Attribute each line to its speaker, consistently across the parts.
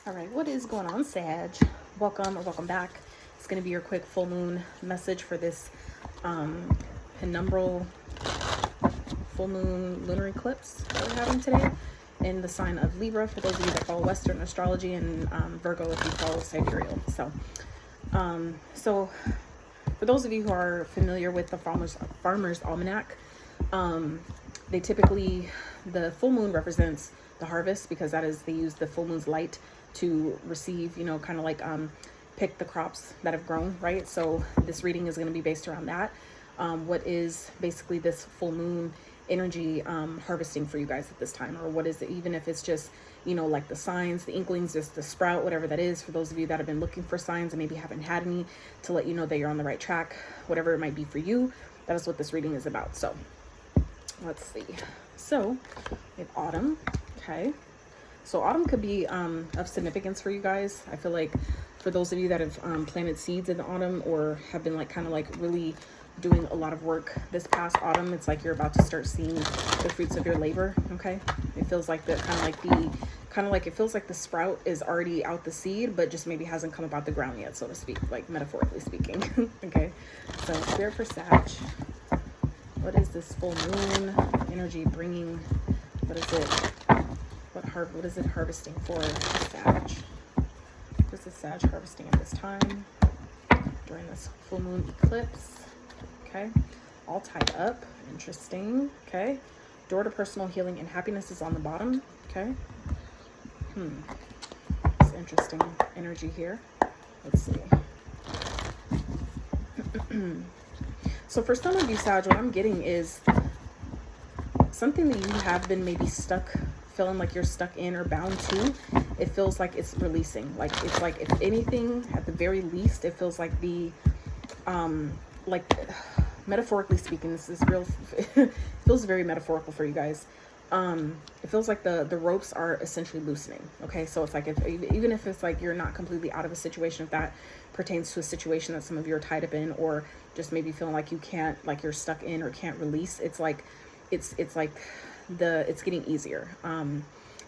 Speaker 1: All right, what is going on, Sag? Welcome or welcome back. It's going to be your quick full moon message for this penumbral full moon lunar eclipse that we're having today in the sign of Libra, for those of you that follow Western astrology, and Virgo if you follow sidereal. So for those of you who are familiar with the Farmer's Almanac, they typically, the full moon represents the harvest, because that is, they use the full moon's light to receive, you know, kind of like pick the crops that have grown, right? So this reading is going to be based around that. What is basically this full moon energy harvesting for you guys at this time, or what is it, even if it's just, you know, like the signs, the inklings, just the sprout, whatever that is, for those of you that have been looking for signs and maybe haven't had any, to let you know that you're on the right track, whatever it might be for you. That is what this reading is about. So let's see. So we have autumn. Okay, so autumn could be of significance for you guys. I feel like for those of you that have planted seeds in the autumn, or have been like kind of like really doing a lot of work this past autumn, it's like you're about to start seeing the fruits of your labor. Okay, it feels like the it feels like the sprout is already out the seed, but just maybe hasn't come up out the ground yet, so to speak, like metaphorically speaking. Okay, so spirit for Sag, what is this full moon energy bringing? What is it? What is it harvesting for Sag? What is the Sag harvesting at this time during this full moon eclipse? Okay, all tied up. Interesting. Okay, door to personal healing and happiness is on the bottom. Okay. It's interesting energy here. Let's see. So for some of you, Sag, what I'm getting is something that you have been maybe stuck, feeling like you're stuck in or bound to. It feels like it's releasing. Like it's like, if anything, at the very least, it feels like the like metaphorically speaking, this is real. It feels very metaphorical for you guys. It feels like the ropes are essentially loosening. Okay, so it's like, even if it's like you're not completely out of a situation, if that pertains to a situation that some of you are tied up in, or just maybe feeling like you can't, like you're stuck in or can't release, it's like it's getting easier.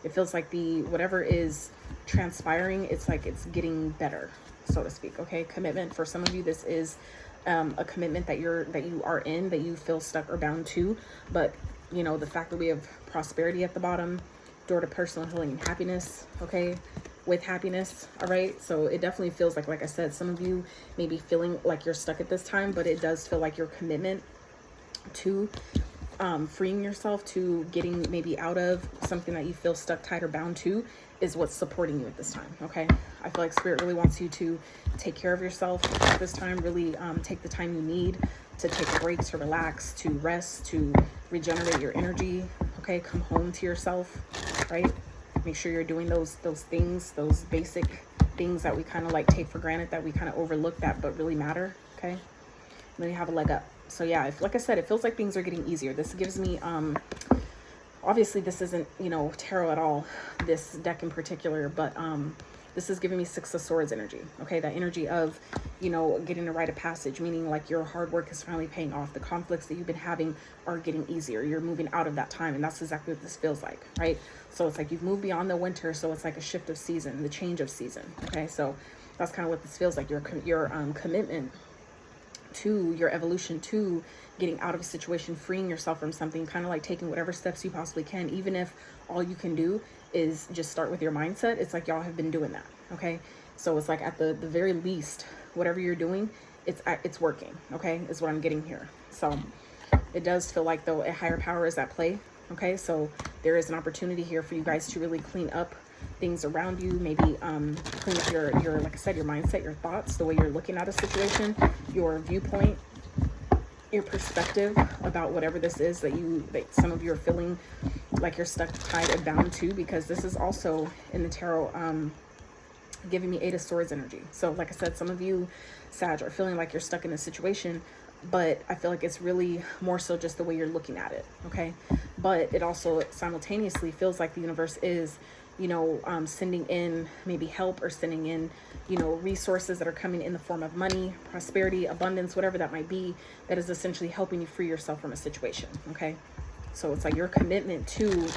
Speaker 1: It feels like the whatever is transpiring, it's like it's getting better, so to speak. Okay, commitment for some of you, this is a commitment that you are in, that you feel stuck or bound to. But you know, the fact that we have prosperity at the bottom, door to personal healing and happiness. Okay, with happiness. All right, so it definitely feels like I said, some of you may be feeling like you're stuck at this time, but it does feel like your commitment to freeing yourself, to getting maybe out of something that you feel stuck, tied, or bound to, is what's supporting you at this time. Okay, I feel like Spirit really wants you to take care of yourself at this time. Really take the time you need to take a break, to relax, to rest, to regenerate your energy. Okay, come home to yourself, right? Make sure you're doing those things, those basic things that we kind of like take for granted, that we kind of overlook, that but really matter. Okay, and then you have a leg up. So yeah, like I said, it feels like things are getting easier. This gives me, obviously this isn't, you know, tarot at all, this deck in particular, but this is giving me Six of Swords energy. Okay, that energy of, you know, getting a rite of passage, meaning like your hard work is finally paying off. The conflicts that you've been having are getting easier. You're moving out of that time, and that's exactly what this feels like, right? So it's like you've moved beyond the winter, so it's like a shift of season, the change of season. Okay, so that's kind of what this feels like. Your commitment to your evolution, to getting out of a situation, freeing yourself from something, kind of like taking whatever steps you possibly can, even if all you can do is just start with your mindset. It's like y'all have been doing that. Okay, so it's like at the very least, whatever you're doing, it's working. Okay, is what I'm getting here. So it does feel like, though, a higher power is at play. Okay, so there is an opportunity here for you guys to really clean up things around you, maybe clean up your like I said, your mindset, your thoughts, the way you're looking at a situation, your viewpoint, your perspective about whatever this is that some of you are feeling like you're stuck, tied, and bound to, because this is also in the tarot giving me Eight of Swords energy. So like I said, some of you, Sag, are feeling like you're stuck in a situation, but I feel like it's really more so just the way you're looking at it. Okay, but it also simultaneously feels like the universe is, you know, sending in maybe help, or sending in, you know, resources that are coming in the form of money, prosperity, abundance, whatever that might be, that is essentially helping you free yourself from a situation. Okay, So it's like your commitment to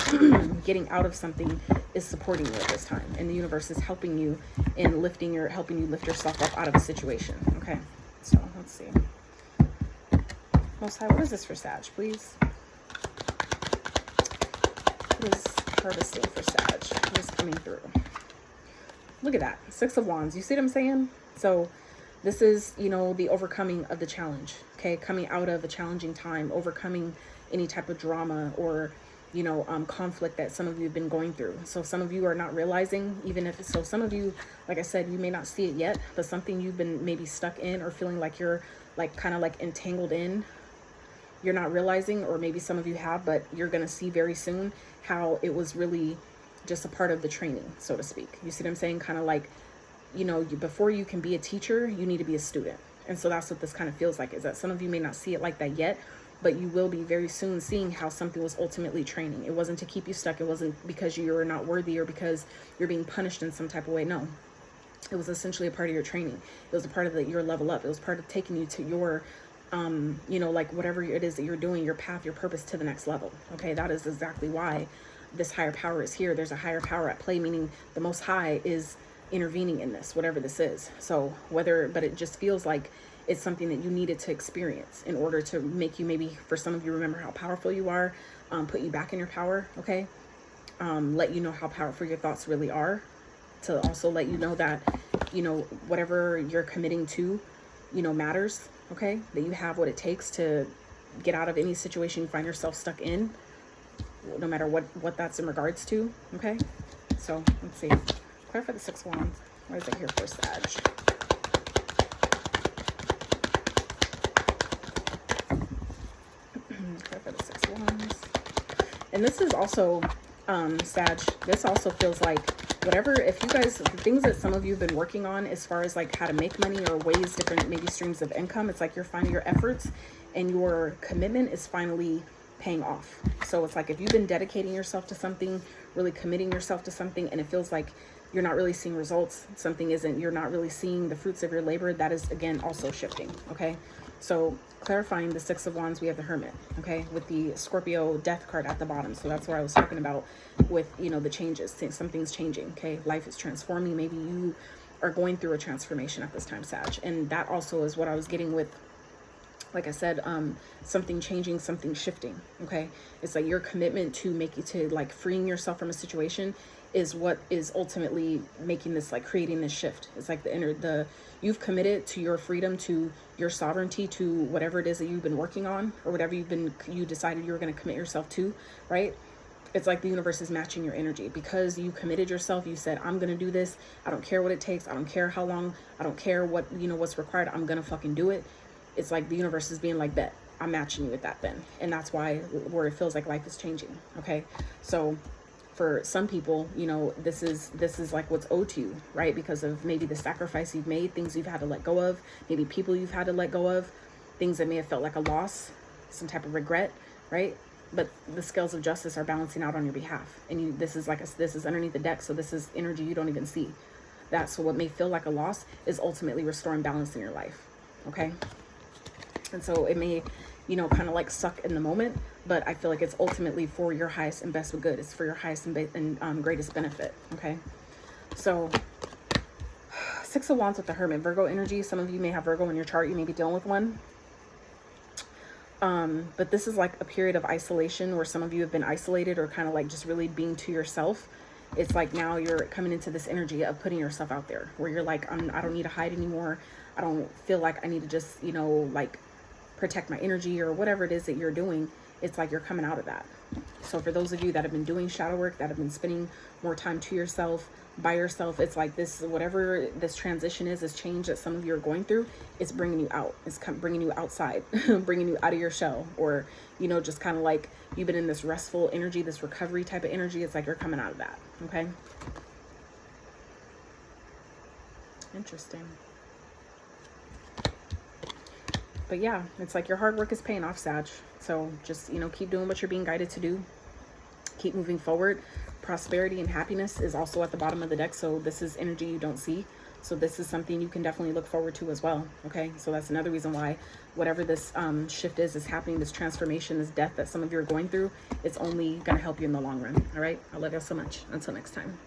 Speaker 1: getting out of something is supporting you at this time. And the universe is helping you in helping you lift yourself up out of a situation. Okay, so let's see. Most High, what is this for Sag, please? What is harvesting for Sag? What is coming through? Look at that. 6 of Wands. You see what I'm saying? So this is, you know, the overcoming of the challenge. Okay, coming out of a challenging time, overcoming any type of drama or, you know, conflict that some of you have been going through. So some of you are not realizing, even if, so some of you, like I said, you may not see it yet, but something you've been maybe stuck in or feeling like you're like kind of like entangled in, you're not realizing, or maybe some of you have, but you're going to see very soon how it was really just a part of the training, so to speak. You see what I'm saying? Kind of like, you know, before you can be a teacher, you need to be a student. And so that's what this kind of feels like, is that some of you may not see it like that yet, but you will be very soon seeing how something was ultimately training. It wasn't to keep you stuck. It wasn't because you were not worthy or because you're being punished in some type of way. No, it was essentially a part of your training. It was a part of your level up. It was part of taking you to your, you know, like whatever it is that you're doing, your path, your purpose to the next level. Okay, that is exactly why this higher power is here. There's a higher power at play, meaning the Most High is intervening in this, whatever this is. So whether, but it just feels like it's something that you needed to experience in order to make you, maybe for some of you, remember how powerful you are, put you back in your power. Okay, let you know how powerful your thoughts really are, to also let you know that, you know, whatever you're committing to, you know, matters. Okay, that you have what it takes to get out of any situation you find yourself stuck in, no matter what that's in regards to. Okay, so let's see. Clarify the 6 of Wands. What is it here for Sag? Clarify the 6 of Wands. And this is also, Sag, this also feels like whatever, if you guys, the things that some of you have been working on as far as like how to make money or ways, different maybe streams of income, it's like you're finding your efforts and your commitment is finally paying off. So it's like if you've been dedicating yourself to something, really committing yourself to something, and it feels like you're not really seeing results, something isn't, you're not really seeing the fruits of your labor, that is again also shifting. Okay, so clarifying the 6 of Wands, we have the Hermit, okay, with the Scorpio death card at the bottom. So that's what I was talking about with, you know, the changes. Something's changing. Okay, life is transforming. Maybe you are going through a transformation at this time, Sag, and that also is what I was getting with, like I said, something changing, something shifting. Okay, it's like your commitment to make it, to like freeing yourself from a situation is what is ultimately making this, like creating this shift. It's like you've committed to your freedom, to your sovereignty, to whatever it is that you've been working on, or whatever you decided you were going to commit yourself to, right? It's like the universe is matching your energy because you committed yourself. You said, I'm going to do this. I don't care what it takes. I don't care how long. I don't care what, you know, what's required. I'm going to fucking do it. It's like the universe is being like, bet, I'm matching you with that then. And that's why, where it feels like life is changing. Okay, so for some people, you know, this is like what's owed to you, right? Because of maybe the sacrifice you've made, things you've had to let go of, maybe people you've had to let go of, things that may have felt like a loss, some type of regret, right? But the scales of justice are balancing out on your behalf. And this is underneath the deck. So this is energy you don't even see. So what may feel like a loss is ultimately restoring balance in your life. Okay. And so it may, you know, kind of like suck in the moment, but I feel like it's ultimately for your highest and best good. It's for your highest and greatest benefit. Okay. So 6 of Wands with the Hermit, Virgo energy. Some of you may have Virgo in your chart. You may be dealing with one. But this is like a period of isolation where some of you have been isolated or kind of like just really being to yourself. It's like now you're coming into this energy of putting yourself out there where you're like, I don't need to hide anymore. I don't feel like I need to just, you know, like protect my energy or whatever it is that you're doing. It's like you're coming out of that. So for those of you that have been doing shadow work, that have been spending more time to yourself, by yourself, it's like this, whatever this transition is, this change that some of you are going through, it's bringing you out. It's bringing you outside, bringing you out of your shell, or, you know, just kind of like you've been in this restful energy, this recovery type of energy. It's like you're coming out of that. Okay. Interesting. But yeah, it's like your hard work is paying off, Sag. So just, you know, keep doing what you're being guided to do. Keep moving forward. Prosperity and happiness is also at the bottom of the deck. So this is energy you don't see. So this is something you can definitely look forward to as well. Okay, so that's another reason why whatever this shift is happening, this transformation, this death that some of you are going through, it's only going to help you in the long run. All right, I love you so much. Until next time.